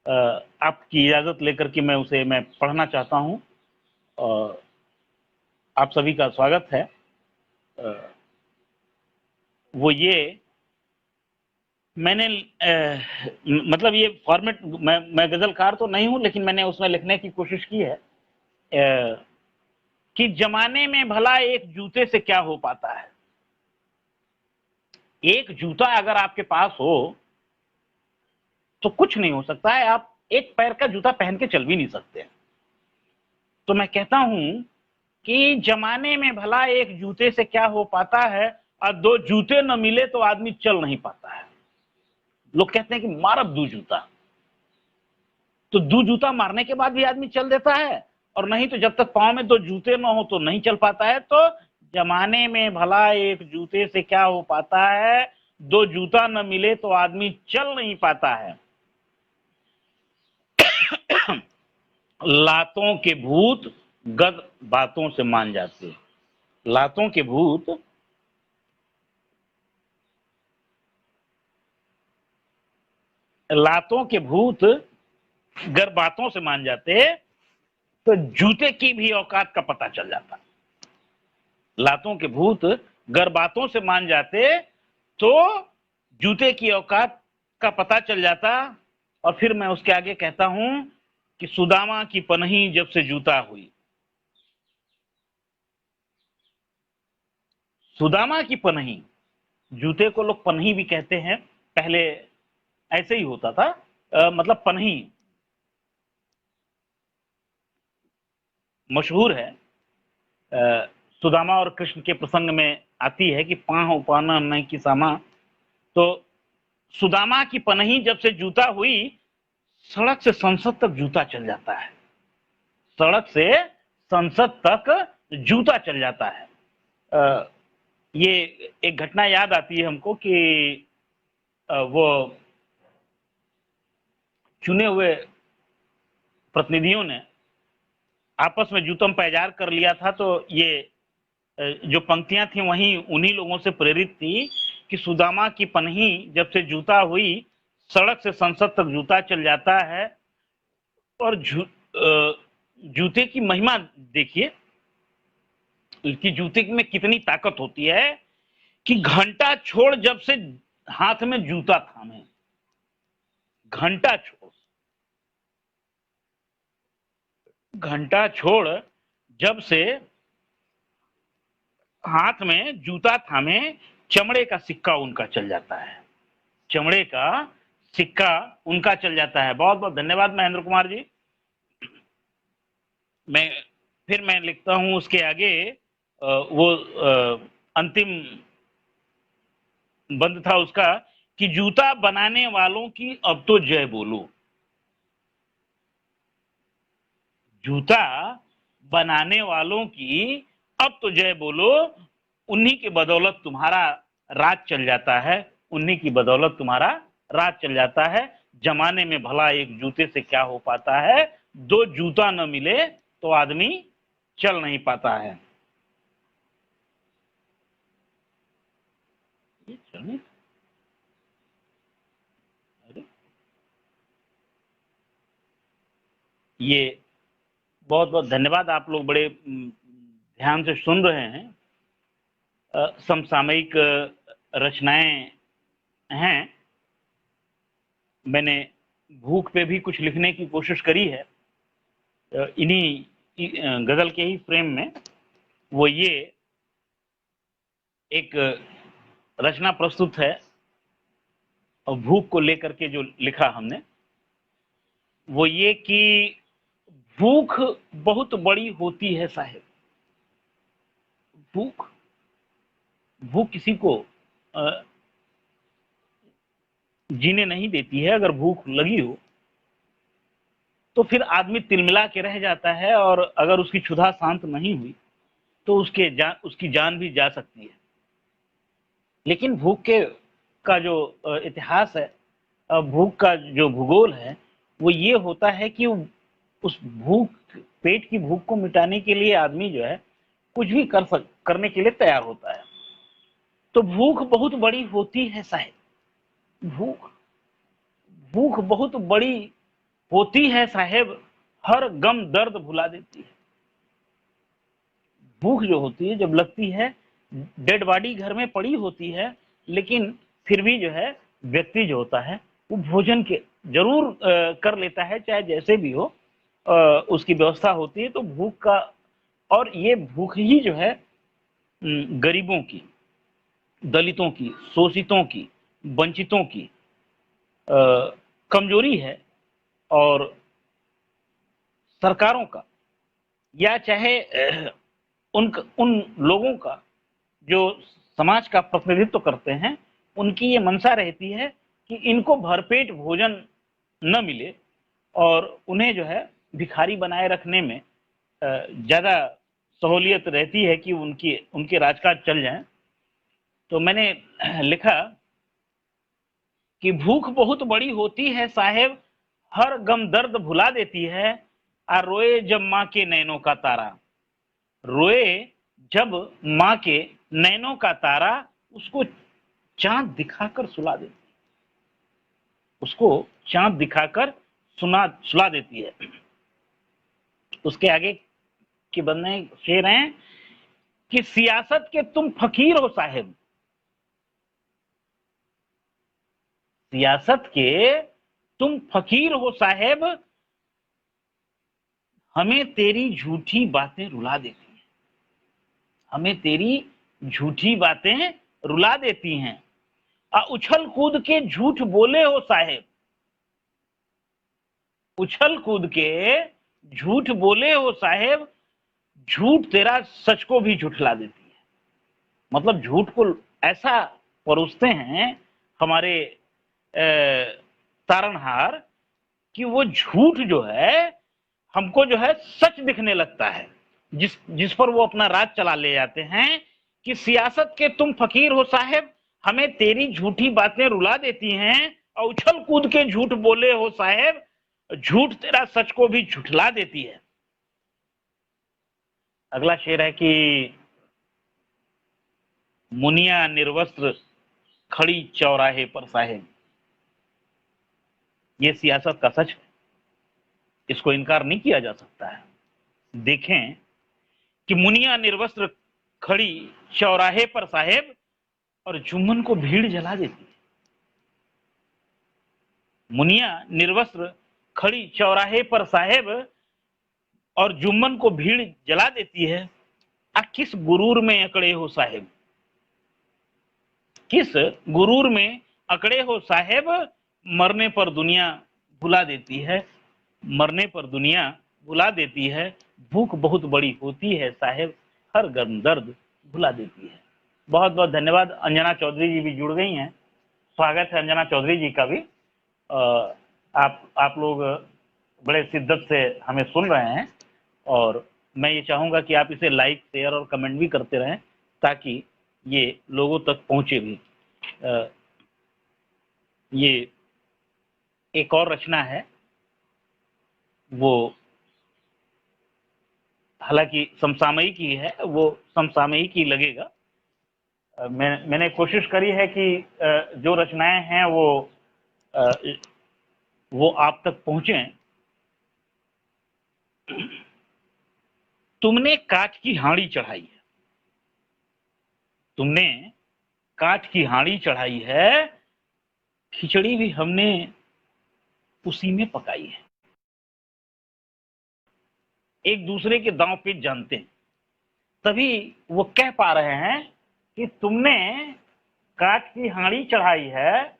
आपकी इजाजत लेकर के मैं पढ़ना चाहता हूं। आप सभी का स्वागत है। वो ये मैंने मतलब ये फॉर्मेट, मैं गजलकार तो नहीं हूं, लेकिन मैंने उसमें लिखने की कोशिश की है कि जमाने में भला एक जूते से क्या हो पाता है। एक जूता अगर आपके पास हो तो कुछ नहीं हो सकता है। आप एक पैर का जूता पहन के चल भी नहीं सकते। तो मैं कहता हूं कि जमाने में भला एक जूते से क्या हो पाता है, और दो जूते न मिले तो आदमी चल नहीं पाता है। लोग कहते हैं कि मारब दू जूता, तो दो जूता मारने के बाद भी आदमी चल देता है, और नहीं तो जब तक पांव में दो जूते न हो तो नहीं चल पाता है। तो जमाने में भला एक जूते से क्या हो पाता है, दो जूता न मिले तो आदमी चल नहीं पाता है। लातों के भूत गद बातों से मान जाते। लातों के भूत गर बातों से मान जाते तो जूते की भी औकात का पता चल जाता। लातों के भूत गर बातों से मान जाते तो जूते की औकात का पता चल जाता। और फिर मैं उसके आगे कहता हूं कि सुदामा की पनही जब से जूता हुई। सुदामा की पनही, जूते को लोग पनही भी कहते हैं, पहले ऐसे ही होता था। मतलब पनही मशहूर है। सुदामा और कृष्ण के प्रसंग में आती है कि पाह उपाना नहीं की सामा। तो सुदामा की पनही जब से जूता हुई, सड़क से संसद तक जूता चल जाता है। सड़क से संसद तक जूता चल जाता है। ये एक घटना याद आती है हमको कि वो चुने हुए प्रतिनिधियों ने आपस में जूतम पैजार कर लिया था। तो ये जो पंक्तियां थी वहीं उन्हीं लोगों से प्रेरित थी कि सुदामा की पनही जब से जूता हुई, सड़क से संसद तक जूता चल जाता है। और जूते की महिमा देखिए कि जूते में कितनी ताकत होती है कि घंटा छोड़ जब से हाथ में जूता थामे, घंटा छोड़ जब से हाथ में जूता थामे, चमड़े का सिक्का उनका चल जाता है। चमड़े का सिक्का उनका चल जाता है। बहुत बहुत धन्यवाद महेंद्र कुमार जी। मैं लिखता हूं उसके आगे वो अंतिम बंद था उसका कि जूता बनाने वालों की अब तो जय बोलो। जूता बनाने वालों की अब तो जय बोलो, उन्हीं की बदौलत तुम्हारा राज चल जाता है। उन्हीं की बदौलत तुम्हारा राज चल जाता है। जमाने में भला एक जूते से क्या हो पाता है, दो जूता न मिले तो आदमी चल नहीं पाता है। ये बहुत बहुत धन्यवाद। आप लोग बड़े ध्यान से सुन रहे हैं। समसामयिक रचनाएं हैं। मैंने भूख पे भी कुछ लिखने की कोशिश करी है इन्हीं गजल के ही फ्रेम में। वो ये एक रचना प्रस्तुत है और भूख को लेकर के जो लिखा हमने, वो ये कि भूख बहुत बड़ी होती है साहिब। भूख भूख किसी को जीने नहीं देती है। अगर भूख लगी हो तो फिर आदमी तिलमिला के रह जाता है, और अगर उसकी क्षुधा शांत नहीं हुई तो उसकी जान भी जा सकती है। लेकिन भूख का जो इतिहास है, भूख का जो भूगोल है, वो ये होता है कि उस पेट की भूख को मिटाने के लिए आदमी जो है कुछ भी करने के लिए तैयार होता है। तो भूख बहुत बड़ी होती है साहिब। भूख भूख बहुत बड़ी होती है साहेब, हर गम दर्द भुला देती है। भूख जो होती है जब लगती है, डेड बॉडी घर में पड़ी होती है, लेकिन फिर भी जो है व्यक्ति जो होता है वो भोजन के जरूर कर लेता है, चाहे जैसे भी हो उसकी व्यवस्था होती है। तो भूख का, और ये भूख ही जो है गरीबों की, दलितों की, शोषितों की, वंचितों की कमजोरी है। और सरकारों का, या चाहे उन लोगों का जो समाज का प्रतिनिधित्व करते हैं, उनकी ये मंशा रहती है कि इनको भरपेट भोजन न मिले और उन्हें जो है भिखारी बनाए रखने में ज्यादा सहूलियत रहती है कि उनके राजकाज चल जाएं। तो मैंने लिखा कि भूख बहुत बड़ी होती है साहेब, हर गम दर्द भुला देती है। आ रोए जब माँ के नैनों का तारा, रोए जब माँ के नैनों का तारा, उसको चांद दिखाकर सुला देती है, उसको चांद दिखाकर सुला देती है। उसके आगे के बनने शेर हैं कि सियासत के तुम फकीर हो साहेब, सियासत के तुम फकीर हो साहेब, हमें तेरी झूठी बातें रुला देती हैं, हमें तेरी झूठी बातें रुला देती हैं। उछल कूद के झूठ बोले हो साहेब, उछल कूद के झूठ बोले हो साहेब, झूठ तेरा सच को भी झुठला देती है। मतलब झूठ को ऐसा परोसते हैं हमारे तारणहार कि वो झूठ जो है हमको जो है सच दिखने लगता है, जिस पर वो अपना राज चला ले जाते हैं। कि सियासत के तुम फकीर हो साहेब, हमें तेरी झूठी बातें रुला देती हैं, और उछल कूद के झूठ बोले हो साहेब, झूठ तेरा सच को भी झुठला देती है। अगला शेर है कि मुनिया निर्वस्त्र खड़ी चौराहे पर साहेब, ये सियासत का सच है, इसको इनकार नहीं किया जा सकता है। देखें कि मुनिया निर्वस्त्र खड़ी चौराहे पर साहेब, और जुम्मन को भीड़ जला देती है। मुनिया निर्वस्त्र खड़ी चौराहे पर साहेब, और जुम्मन को भीड़ जला देती है। किस गुरूर में अकड़े हो साहेब, किस गुरूर में अकड़े हो साहेब, मरने पर दुनिया भुला देती है, मरने पर दुनिया भुला देती है। भूख बहुत बड़ी होती है साहेब, हर गम दर्द भुला देती है। बहुत बहुत धन्यवाद। अंजना चौधरी जी भी जुड़ गई हैं, स्वागत है अंजना चौधरी जी का भी। आप लोग बड़े शिद्दत से हमें सुन रहे हैं, और मैं ये चाहूँगा कि आप इसे लाइक, शेयर और कमेंट भी करते रहें, ताकि ये लोगों तक पहुँचे भी। ये एक और रचना है, वो हालांकि समसामयिक ही है, वो समसामयिक ही लगेगा। मैंने कोशिश करी है कि जो रचनाएं हैं वो आप तक पहुंचे। तुमने काठ की हांडी चढ़ाई है, तुमने काठ की हांडी चढ़ाई है, खिचड़ी भी हमने उसी में पकाई है। एक दूसरे के दांव पेच जानते हैं, तभी वो कह पा रहे हैं कि तुमने काठ की हांडी चढ़ाई है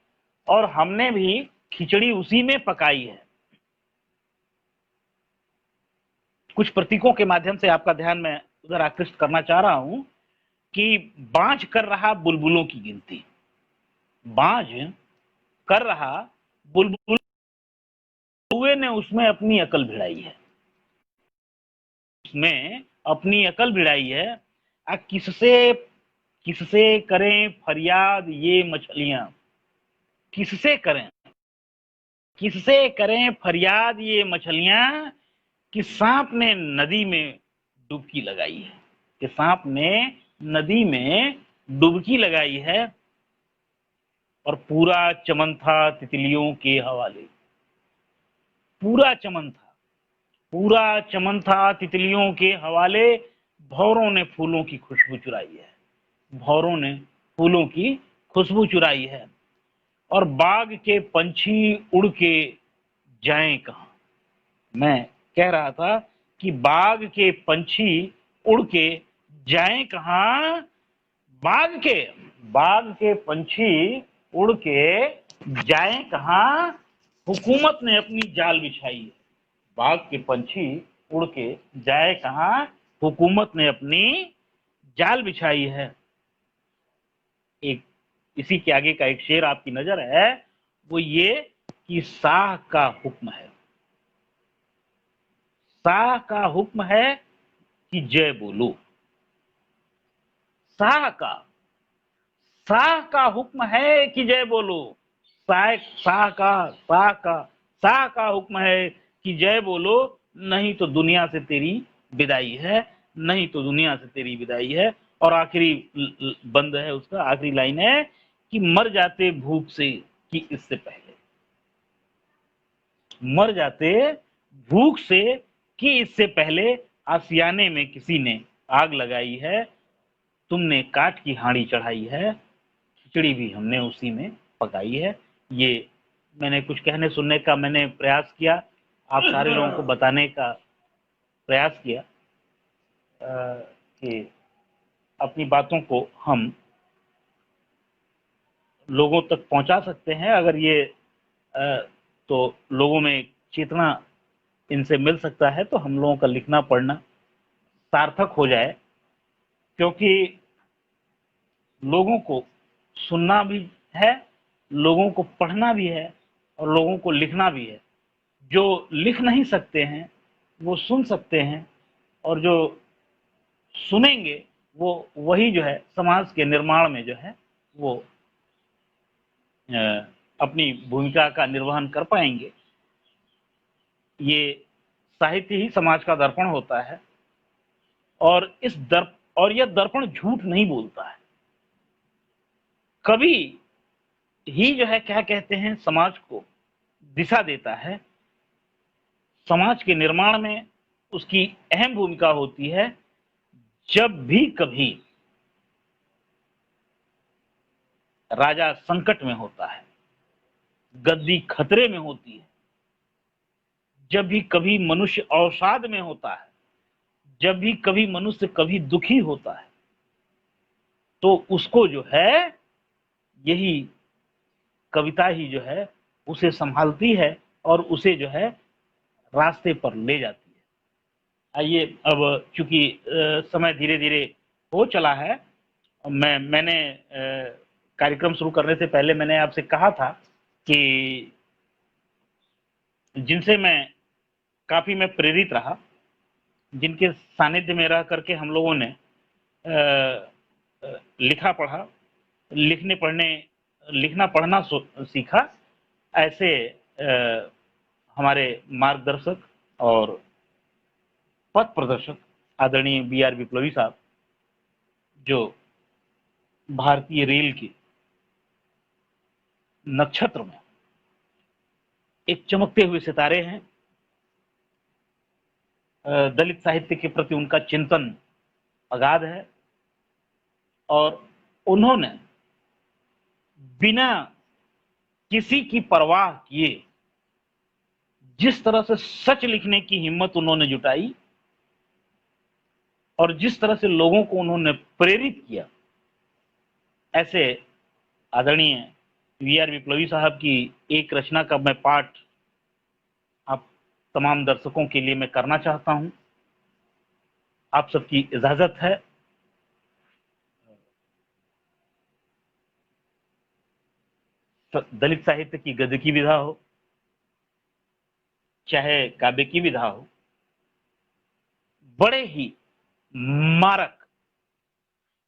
और हमने भी खिचड़ी उसी में पकाई है। कुछ प्रतीकों के माध्यम से आपका ध्यान मैं उधर आकृष्ट करना चाह रहा हूं कि बाज कर रहा बुलबुलों की गिनती, बाज कर रहा बुलबुल, कौवे ने उसमें अपनी अकल भिड़ाई है, उसमें अपनी अकल भिड़ाई है। किससे किससे करें फरियाद ये मछलियां, किससे करें फरियाद ये मछलियां, कि सांप ने नदी में डुबकी लगाई है, कि सांप ने नदी में डुबकी लगाई है। और पूरा चमन था तितलियों के हवाले। पूरा चमन था, पूरा चमन था तितलियों के हवाले। भौरों ने फूलों की खुशबू चुराई है, भौरों ने फूलों की खुशबू चुराई है। और बाग के पंछी उड़ के जाएं कहां। मैं कह रहा था कि बाग के पंछी उड़ के जाएं कहां। बाग के पंछी उड़ के जाएं कहां, हुकूमत ने अपनी जाल बिछाई है। बाग के पंछी उड़ के जाए कहां, हुकूमत ने अपनी जाल बिछाई है। एक इसी के आगे का एक शेर आपकी नजर है, वो ये कि शाह का हुक्म है, शाह का हुक्म है कि जय बोलो। शाह का, शाह का हुक्म है कि जय बोलो। शाह का हुक्म है कि जय बोलो, नहीं तो दुनिया से तेरी विदाई है, नहीं तो दुनिया से तेरी विदाई है। और आखिरी बंद है उसका, आखिरी लाइन है कि मर जाते भूख से कि इससे पहले, मर जाते भूख से कि इससे पहले आसियाने में किसी ने आग लगाई है। तुमने काठ की हांडी चढ़ाई है, खिचड़ी भी हमने उसी में पकाई है। ये मैंने कुछ कहने सुनने का मैंने प्रयास किया, आप सारे लोगों को बताने का प्रयास किया कि अपनी बातों को हम लोगों तक पहुंचा सकते हैं। अगर ये तो लोगों में चेतना इनसे मिल सकता है तो हम लोगों का लिखना पढ़ना सार्थक हो जाए। क्योंकि लोगों को सुनना भी है, लोगों को पढ़ना भी है और लोगों को लिखना भी है। जो लिख नहीं सकते हैं वो सुन सकते हैं, और जो सुनेंगे वो वही जो है समाज के निर्माण में जो है वो अपनी भूमिका का निर्वहन कर पाएंगे। ये साहित्य ही समाज का दर्पण होता है, और यह दर्पण झूठ नहीं बोलता है। कभी ही जो है क्या कहते हैं समाज को दिशा देता है। समाज के निर्माण में उसकी अहम भूमिका होती है। जब भी कभी राजा संकट में होता है, गद्दी खतरे में होती है, जब भी कभी मनुष्य अवसाद में होता है, जब भी कभी मनुष्य कभी दुखी होता है, तो उसको जो है यही कविता ही जो है उसे संभालती है और उसे जो है रास्ते पर ले जाती है। आइए, अब चूंकि समय धीरे धीरे हो चला है, मैंने कार्यक्रम शुरू करने से पहले मैंने आपसे कहा था कि जिनसे मैं काफी मैं प्रेरित रहा, जिनके सानिध्य में रह करके हम लोगों ने लिखा पढ़ा, लिखना पढ़ना सीखा, ऐसे हमारे मार्गदर्शक और पथ प्रदर्शक आदरणीय BR विप्लवी साहब, जो भारतीय रेल के नक्षत्र में एक चमकते हुए सितारे हैं। दलित साहित्य के प्रति उनका चिंतन अगाध है, और उन्होंने बिना किसी की परवाह किए जिस तरह से सच लिखने की हिम्मत उन्होंने जुटाई और जिस तरह से लोगों को उन्होंने प्रेरित किया, ऐसे आदरणीय BR विप्लवी साहब की एक रचना का मैं पाठ आप तमाम दर्शकों के लिए मैं करना चाहता हूं। आप सबकी इजाजत है। दलित साहित्य की गद्य की विधा हो, चाहे काव्य की विधा हो, बड़े ही मारक,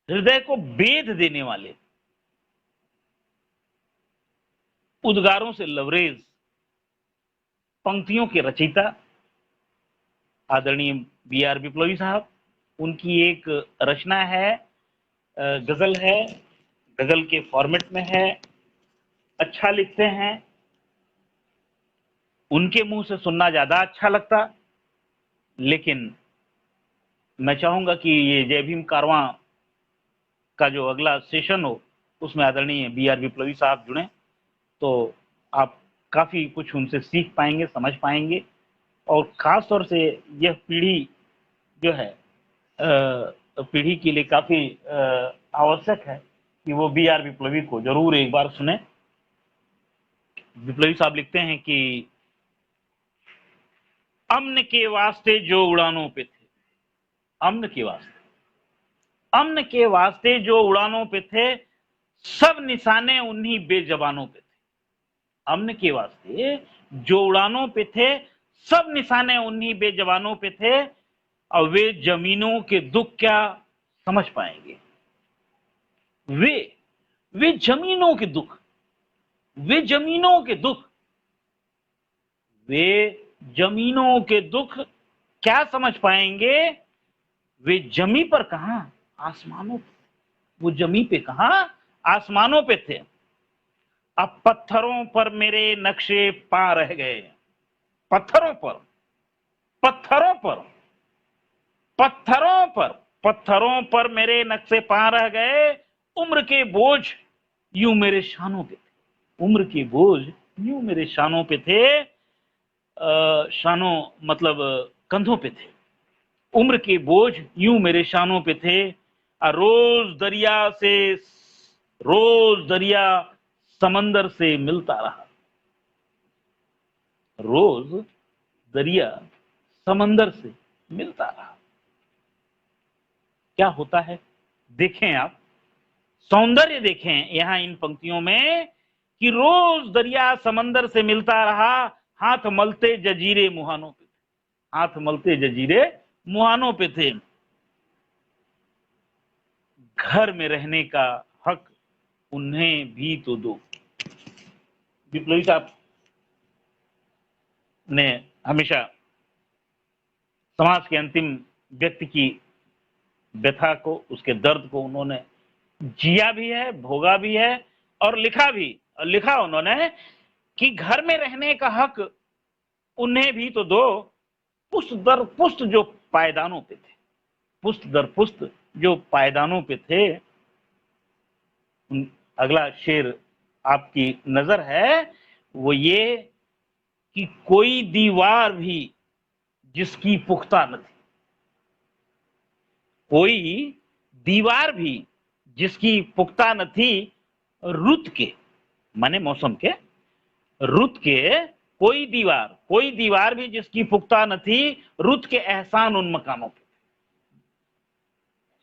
हृदय को बेध देने वाले उद्गारों से लवरेज पंक्तियों के रचयिता आदरणीय BR विप्लवी साहब। उनकी एक रचना है, गजल है, गजल के फॉर्मेट में है, अच्छा लिखते हैं, उनके मुंह से सुनना ज्यादा अच्छा लगता। लेकिन मैं चाहूंगा कि ये जय भीम कारवां का जो अगला सेशन हो उसमें आदरणीय बी आर विप्लवी साहब जुड़े, तो आप काफी कुछ उनसे सीख पाएंगे, समझ पाएंगे। और खास तौर से यह पीढ़ी जो है पीढ़ी के लिए काफी आवश्यक है कि वो बी आर विप्लवी को जरूर एक बार सुने। विप्लवी साहब लिखते हैं कि अमन के वास्ते जो उड़ानों पे थे, अमन के वास्ते, अमन के वास्ते जो उड़ानों पे थे, सब निशाने उन्हीं बेजबानों पे थे। अमन के वास्ते जो उड़ानों पे थे, सब निशाने उन्हीं बेजबानों पे थे, और वे जमीनों के दुख क्या समझ पाएंगे। वे जमीनों के दुख, वे जमीनों के दुख, वे जमीनों के दुख क्या समझ पाएंगे। वे जमी पर कहां, आसमानों पे, वो जमी पे कहां, आसमानों पे थे। अब पत्थरों पर मेरे नक्शे पा रह गए, पत्थरों पर, पत्थरों पर, पत्थरों पर, पत्थरों पर मेरे नक्शे पा रह गए। उम्र के बोझ यूं मेरे शानों पे थे, उम्र के बोझ यूं मेरे शानों पे थे। शानों मतलब कंधों पे थे। उम्र के बोझ यूं मेरे शानों पे थे। रोज दरिया से, रोज दरिया समंदर से मिलता रहा, रोज दरिया समंदर से मिलता रहा। क्या होता है देखें आप, सौंदर्य देखें यहां इन पंक्तियों में कि रोज दरिया समंदर से मिलता रहा, हाथ मलते जजीरे मुहानों पे थे, हाथ मलते जजीरे मुहानों पे थे। घर में रहने का हक उन्हें भी तो दो। विप्लवी साहब ने हमेशा समाज के अंतिम व्यक्ति की व्यथा को, उसके दर्द को उन्होंने जिया भी है, भोगा भी है और लिखा भी। लिखा उन्होंने कि घर में रहने का हक उन्हें भी तो दो, पुष्ट दर पुष्ट जो पायदानों पे थे, पुष्ट दर पुष्ट जो पायदानों पे थे। अगला शेर आपकी नजर है वो ये कि कोई दीवार भी जिसकी पुख्ता न थी, कोई दीवार भी जिसकी पुख्ता न थी, रुत के माने मौसम के, रुत के कोई दीवार भी जिसकी पुख्ता न थी, रुत के एहसान उन मकानों पे।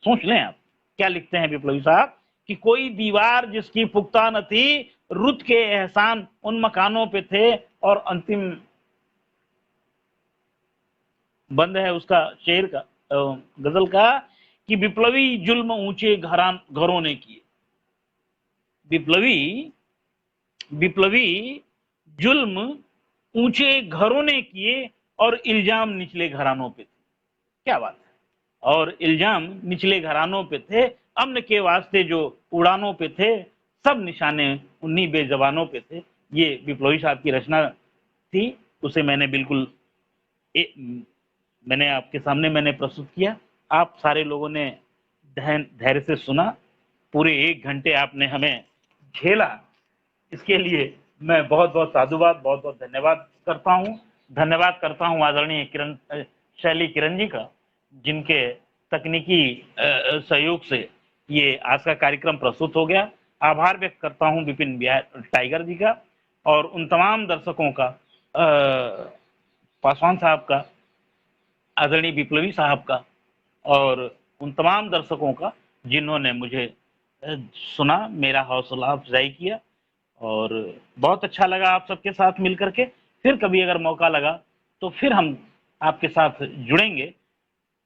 सोच लें आप क्या लिखते हैं विप्लवी साहब कि कोई दीवार जिसकी पुख्ता न थी, रुत के एहसान उन मकानों पे थे। और अंतिम बंद है उसका, शेर का, गजल का, कि विप्लवी जुल्म ऊंचे घरों ने किए, विप्लवी जुल्म ऊंचे घरों ने किए और इल्जाम निचले घरानों पे थे। क्या बात है, और इल्जाम निचले घरानों पे थे। अमन के वास्ते जो उड़ानों पे थे, सब निशाने उन्हीं बेजबानों पे थे। ये विप्लवी साहब की रचना थी, उसे मैंने बिल्कुल मैंने आपके सामने मैंने प्रस्तुत किया। आप सारे लोगों ने धैर्य से सुना, पूरे 1 घंटे आपने हमें झेला, इसके लिए मैं बहुत बहुत साधुवाद, बहुत बहुत धन्यवाद करता हूँ। धन्यवाद करता हूँ आदरणीय शैली किरण जी का, जिनके तकनीकी सहयोग से ये आज का कार्यक्रम प्रस्तुत हो गया। आभार व्यक्त करता हूँ विपिन टाइगर जी का, और उन तमाम दर्शकों का, पासवान साहब का, आदरणीय विप्लवी साहब का, और उन तमाम दर्शकों का जिन्होंने मुझे सुना, मेरा हौसला अफजाई किया। और बहुत अच्छा लगा आप सबके साथ मिलकर के। फिर कभी अगर मौका लगा तो फिर हम आपके साथ जुड़ेंगे।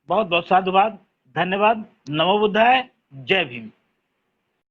बहुत बहुत साधुवाद, धन्यवाद, नमो बुद्धाय, जय भीम।